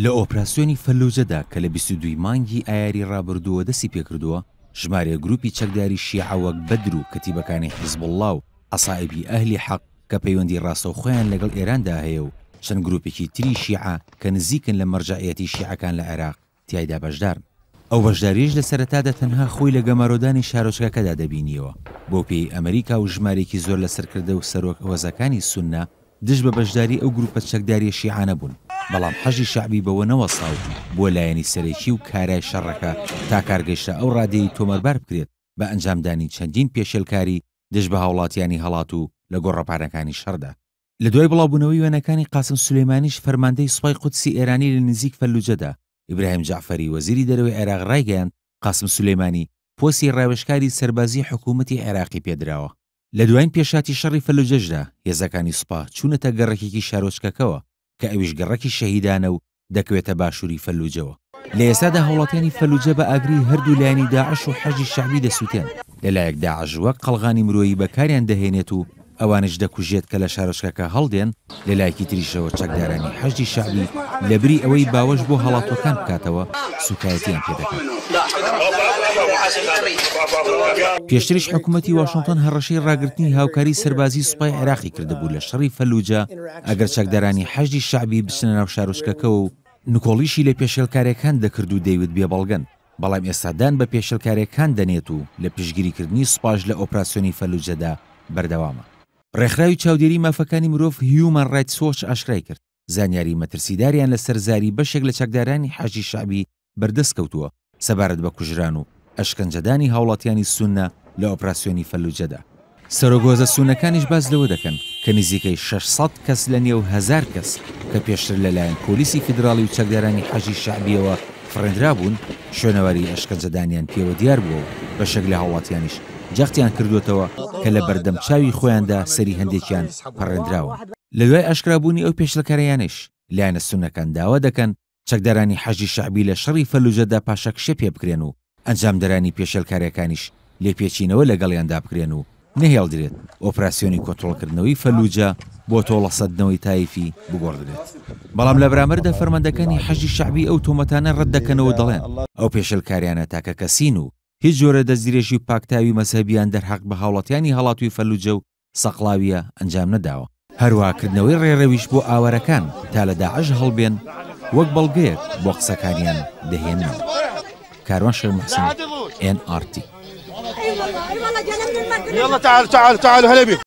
لە ئۆپراسیۆنی فەلوجەدا کە لە 22 مانگی ئایاری ڕابردووە دەستی پێکردووە، ژمارە گروپی چەکداری شیعە وەک بەدر و کەتیبەکانی حیزب الله و عەسائیبی ئەهلی حەق کە پەیوەندی ڕاستەوخۆیان لەگەڵ ئێراندا هەیە و چەند گروپێکی تری شیعە کە نزیکن لە مەرجەعیەتی شیعەکان لە عێراق تیایدا بەشدارن. ئەو بەشداریش لە سەرەتادا تەنها خۆی لە گەمارۆدانی شارۆچکەکەدا دەبینیەوە. بۆ پێی ئەمریکا و ژمارێکی زۆر لە سەرکردە و سەرۆک هۆزەکانی سوننا دژ بە بەشداری ئەو گروپە چەکداری شیعانە بوون، بەڵام حەجی شەعبی بەوە نەوەساو بۆ لایەنی سەرەکی و کارای شەڕەکە تا کارگەشتە ئەو ڕادەیەی تۆمەربار بکرێت بە ئەنجامدانی چەندین پێشێلکاری دژ بە هاوڵاتیانی هەڵات و لە گۆڕەپارەکانی شەڕدا. لە دوای بڵاوبوونەوەی وێنەکانی قاسم سولەیمانیش فەرماندەی سوپای قودسی ئێرانی لە نزیک فەلوجەدا ئیبراهیم جەعفەری وەزیری دەرەوەی عێراق ڕایگەیاند قاسم سولەیمانی پۆستی ڕاوێژکاری سەربازی حکوومەتی عێراقی پێدراوە. لە دوایین پێشاتی شەڕی فەلوجەشدا هێزەکانی سوپا چوونەتە گەڕێکێکی شارۆچکەکەوە کە ئەویش گەڕەکی شەهیدانە و دەکەوێتە باشووری فەلوجەوە. لە ئێستادا هەوڵاتیانی فەلوجە بە ئاگری هەردوو لایەنی داعش و حەجی شەعبی دەسووتێن. لەلایەک داعش وەک قەڵغانی مرۆیی بەکاریان دەهێنێت و ئەوانش دەکوژێت کە لە شارۆچکەکە هەڵدێن، لەلایەکی تریشەوە چەکدارانی حەجی شەعبی لەبری ئەوەی باوەش بۆ هەڵاتوەکان بکاتەوە سوکایەتیان پێدەکات. پێشتریش حکوومەتی واشنگتن هەڕەشەی ڕاگررتنی هاوکاری سەربازی سوپای عێراقی کردبوو لە شەڕی فەلوجە ئەگەر چەکدارانی حەجی شەعبی بچنە ناو شارۆچکەکە و نکۆڵیشی لە پێشێلکارەکان دەکرد و دەیوت بێبەڵگەن، بەڵام ئێستادان بە پێشێلکارەکان دەنێت و لە پشگیریکردنی سوپاش لە ئۆپراسیۆنی فەلوجەدا بەردەوامە. ڕێکخراوی چاودێری مافەکانی مرۆڤ هیومن رایتس وۆچ ئاشکرای کرد زانیاری مەترسیداریان لەسەر زاری بەشێک لە چەکدارانی حەجی شەعبی بەردەست کەوتووە سەبارەت بە کوژران و ئەشکەنجەدانی هاوڵاتیانی سونە لە ئۆپراسیۆنی فەلوجەدا. سەرۆگۆزە سونەکانیش باز لەوە دەکەن کە نزیکەی 600 کەس لە نێو 1000 کەس کە پێشتر لەلایەن پۆلیسی فیدراڵی و چەکدارانی حەجی شەعبیەوە فڕێنرا بوون شوێنەواری ئەشکەنجەدانیان پێوە دیار بووە و بەشێک لە هاوڵاتیانیش جەختیان کردوێتەوە کە لە بەردەم چاوی خۆیاندا سەری هەندێکیان پەڕێنراوە. لە دوای ئاشکرابوونی ئەو پێشلەکارەیانش لایەنە سونەکان داوا دەکەن چەکدارانی حەجی شەعبی لە شەڕی فەلوجەدا پاشەکشە پێ بکرێن و ئەنجامدەرانی پێشێلکارەکانیش لێپێچینەوە لەگەڵیاندا بکرێن و نەهێڵدرێت ئۆپراسیۆنی کۆنتڕۆڵکردنەوەی فەلوجە بۆ تۆڵە سەدنەوەی تایفی بگۆڕدرێت. بەڵام لە بەرامبەردا فەرماندەکانی حەجی شەعبی ئەو تۆمەتانە ڕەت دەکەنەوە، دەڵێن ئەو پێشێلکاریانە تاکە کەسین و هیچ جۆرە دەستگیرێکی و پاکتاوی مەسەبیان دەرحەق بە هاوڵاتیانی هەڵاتوی فەلوجە و سەقلاویە ئەنجام نەداوە. هەروەهاکردنەوەی ڕێڕەویش بۆ ئاوەرەکان تا لە داعش هەڵبێن وەک بەڵگەیەک بۆ قسەکانیان دەهێنن. كاروان شيخ محسن NRT. يلا تعالوا تعالوا تعالوا هلا بك.